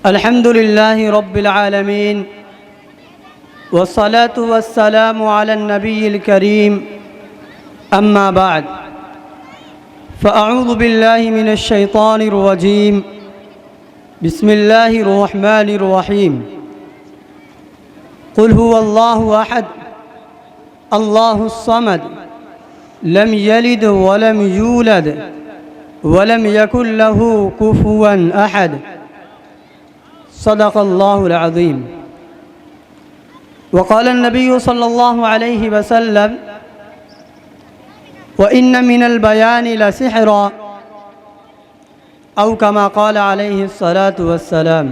अल्हम्दुलिल्लाहि रब्बिल आलमीन वस्सलातु वस्सलामु अला नबिय्यिल करीम अम्मा बाद फ़अऊज़ु बिल्लाहि मिनश शैतानिर रजीम बिस्मिल्लाहिर रहमानिर रहीम क़ुल हुवल्लाहु अहद अल्लाहुस समद लम यलिद वलम यूलद वलम यकुल लहू कुफुवन अहद सदक़ल्लाहुल अज़ीम। वक़ाल नबी सल्लल्लाहु अलैहि वसल्लम व इन्न मिनल बयानि लसिहरा औ कमा क़ाल अलैहि सलातु वस्सलाम।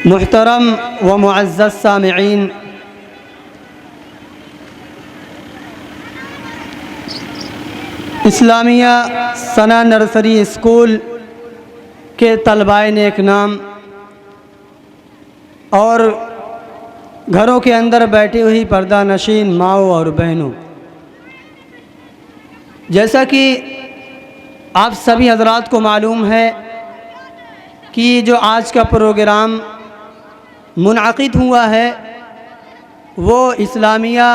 मुहतरम व मुअज़्ज़ज़ सामिईन, इस्लामिया सना नर्सरी स्कूल के तलबाए नेक नाम और घरों के अंदर बैठी हुई पर्दा नशीन माओ और बहनों, जैसा कि आप सभी हजरात को मालूम है कि जो आज का प्रोग्राम मुनअक़िद हुआ है वो इस्लामिया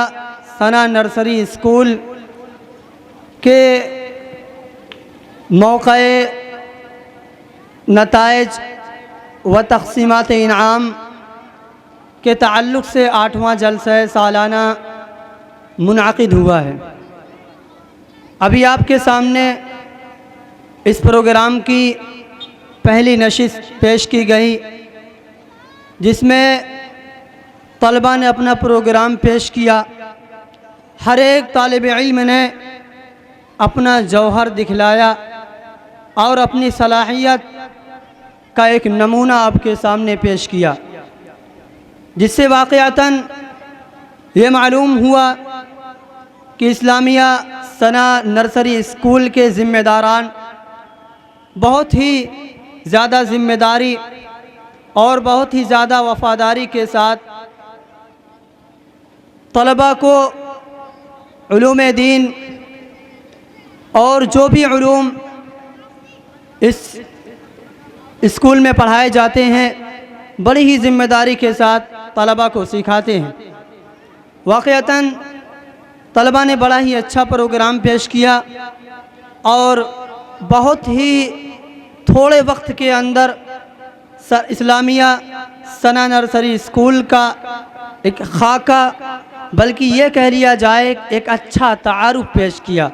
सना नर्सरी स्कूल के मौक़े नताइज व तक़सीमात इनाम के ताल्लुक़ से 8वां जलसा सालाना मुनअक़िद हुआ है। अभी आपके सामने इस प्रोग्राम की पहली नशिस्त पेश की गई, जिसमें तलबा ने अपना प्रोग्राम पेश किया। हर एक तालिब इल्म ने अपना जौहर दिखलाया और अपनी सलाहियत का एक नमूना आपके सामने पेश किया, जिससे वाक़अतन ये मालूम हुआ कि इस्लामिया सना नर्सरी स्कूल के ज़िम्मेदारान बहुत ही ज़्यादा ज़िम्मेदारी और बहुत ही ज़्यादा वफ़ादारी के साथ तलबा को उलूम दीन और जो भी उलूम इस स्कूल में पढ़ाए जाते हैं बड़ी ही ज़िम्मेदारी के साथ तलबा को सिखाते हैं। वाक़अतन तलबा ने बड़ा ही अच्छा प्रोग्राम पेश किया और बहुत ही थोड़े वक्त के अंदर इस्लामिया सना नर्सरी स्कूल का एक खाका, बल्कि ये कह लिया जाए एक अच्छा तारुफ पेश किया।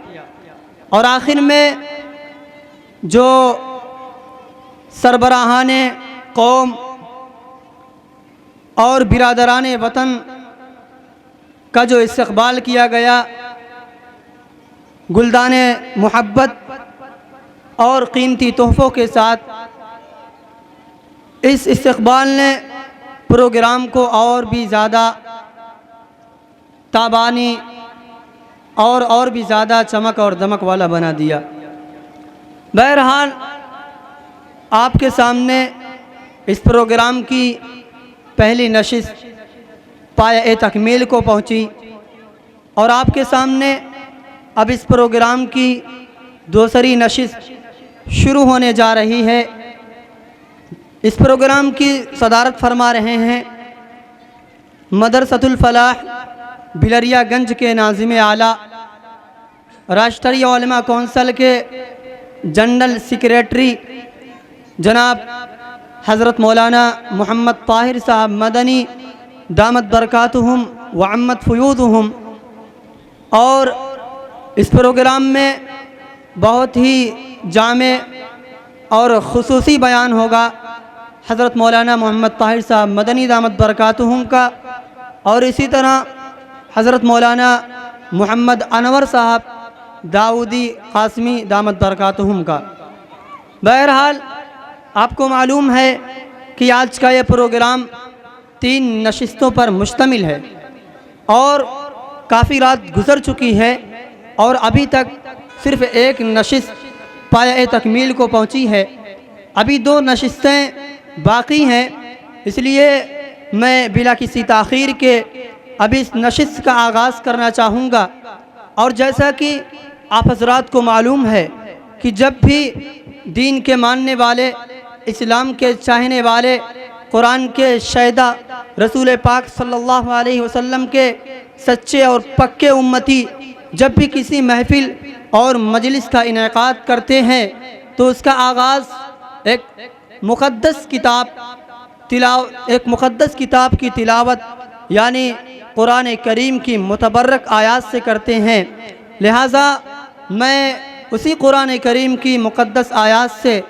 और आखिर में जो सरबराहाने कौम और बिरादराने वतन का जो इस्तक़बाल किया गया, गुलदाने मुहब्बत और कीमती तोहफ़ों के साथ, इस इस्तक़बाल ने प्रोग्राम को और भी ज़्यादा ताबानी और भी ज़्यादा चमक और दमक वाला बना दिया। बहरहाल आपके सामने इस प्रोग्राम की पहली नशिस्त पाया तकमील को पहुंची और आपके सामने अब इस प्रोग्राम की दूसरी नशिस्त शुरू होने जा रही है। इस प्रोग्राम की सदारत फरमा रहे हैं मदरसतुल फलाह बिलरियागंज के नाज़िम आला, राष्ट्रीय उलमा कौंसिल के जनरल सेक्रेटरी जनाब हज़रत मौलाना मोहम्मद ताहिर साहब मदनी दामत बरकातुहुम व अम्मत फ़ुयूदुहुम। और इस प्रोग्राम में बहुत ही जामे और ख़ुसूसी बयान होगा हज़रत मौलाना मोहम्मद ताहिर साहब मदनी दामत बरकातुहुम का, और इसी तरह हज़रत मौलाना मोहम्मद अनवर साहब दाऊदी क़ासिमी दामत बरकातुहुम का। बहरहाल आपको मालूम है कि आज का ये प्रोग्राम 3 नशिस्तों पर मुश्तमिल है और काफ़ी रात गुज़र चुकी है और अभी तक सिर्फ़ एक नशिस्त पाया तकमील को पहुंची है। अभी 2 नशिस्तें बाकी हैं, इसलिए मैं बिला किसी ताख़ीर के अभी इस नशिस्त का आगाज़ करना चाहूँगा। और जैसा कि आप हज़रात को मालूम है कि जब भी दीन के मानने वाले, इस्लाम के चाहने वाले, कुरान के शायदा, रसूल पाक सल्लल्लाहु अलैहि वसल्लम के सच्चे और पक्के उम्मती जब भी किसी महफिल और मजलिस का इनेकाद करते हैं तो उसका आगाज़ एक मुक़द्दस किताब की तिलावत यानी कुरान करीम की मुतबर्रक आयात से करते हैं। लिहाजा मैं उसी कुरान करीम की मुक़द्दस आयात से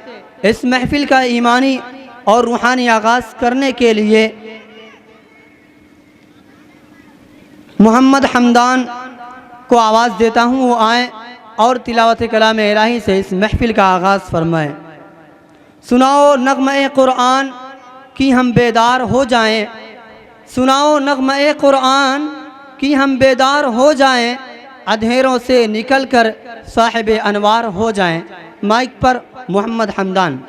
इस महफिल का ईमानी और रूहानी आगाज़ करने के लिए मोहम्मद हमदान को आवाज़ देता हूँ, वो आएँ और तिलावत कलाम इलाही से इस महफिल का आगाज़ फरमाएँ। सुनाओ नग़्मे कुरान कि हम बेदार हो जाएं, सुनाओ नग़्मे कुरान कि हम बेदार हो जाएं, अंधेरों से निकल कर साहिब अनवार हो जाएं। माइक पर मोहम्मद हमदान।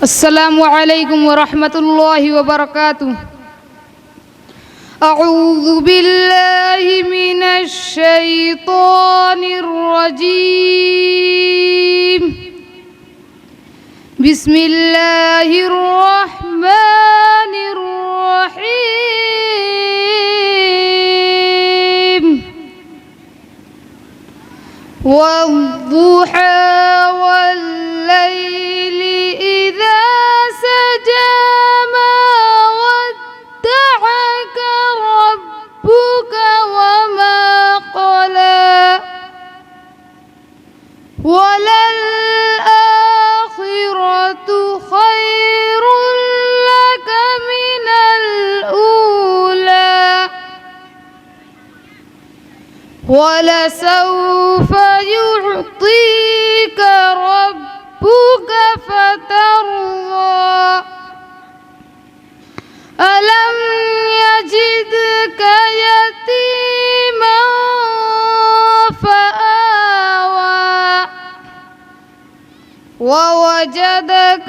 अस्सलामु अलैकुम व रहमतुल्लाहि व बरकातुहू। अऊज़ु बिल्लाहि मिनश शैतानिर रजीम। बिस्मिल्लाहिर रहमानिर रहीम। वद्दुहा वल्लैलि इज़ा सजा मा वद्दअक रब्बुक वमा क़ला वललआखिरतु खैरुल लक मिनल ऊला वलसौफ युअतीक रब्बुक फतर्दा अलम यजिदक यतीमन फआवा ववजदक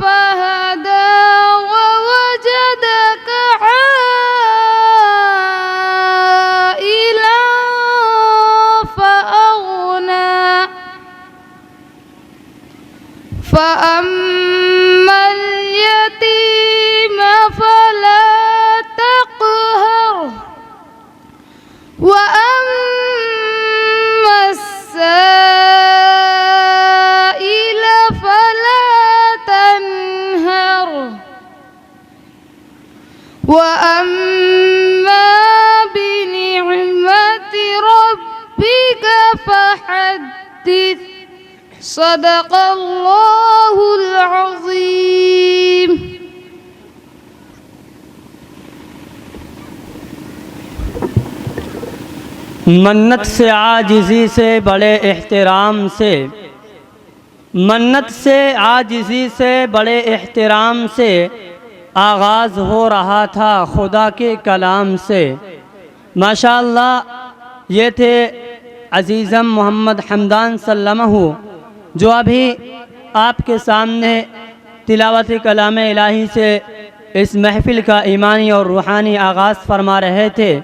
फहदा ववजदक आइलन फअगना फअम्मल यतीम फला तक़हर वअम्मस साइल फला तनहर वअम्मा बिनिअमति रब्बिक फहद्दिस। सदक़ल्लाहुल अज़ीम। मन्नत से आजिज़ी से बड़े एहतराम से, मन्नत से आजिज़ी से बड़े एहतराम से आगाज़ हो रहा था खुदा के कलाम से। माशाअल्लाह, ये थे अज़ीज़म मोहम्मद हमदान सल्लमहु जो अभी आपके सामने तिलावत कलाम इलाही से इस महफ़िल का ईमानी और रूहानी आगाज़ फरमा रहे थे।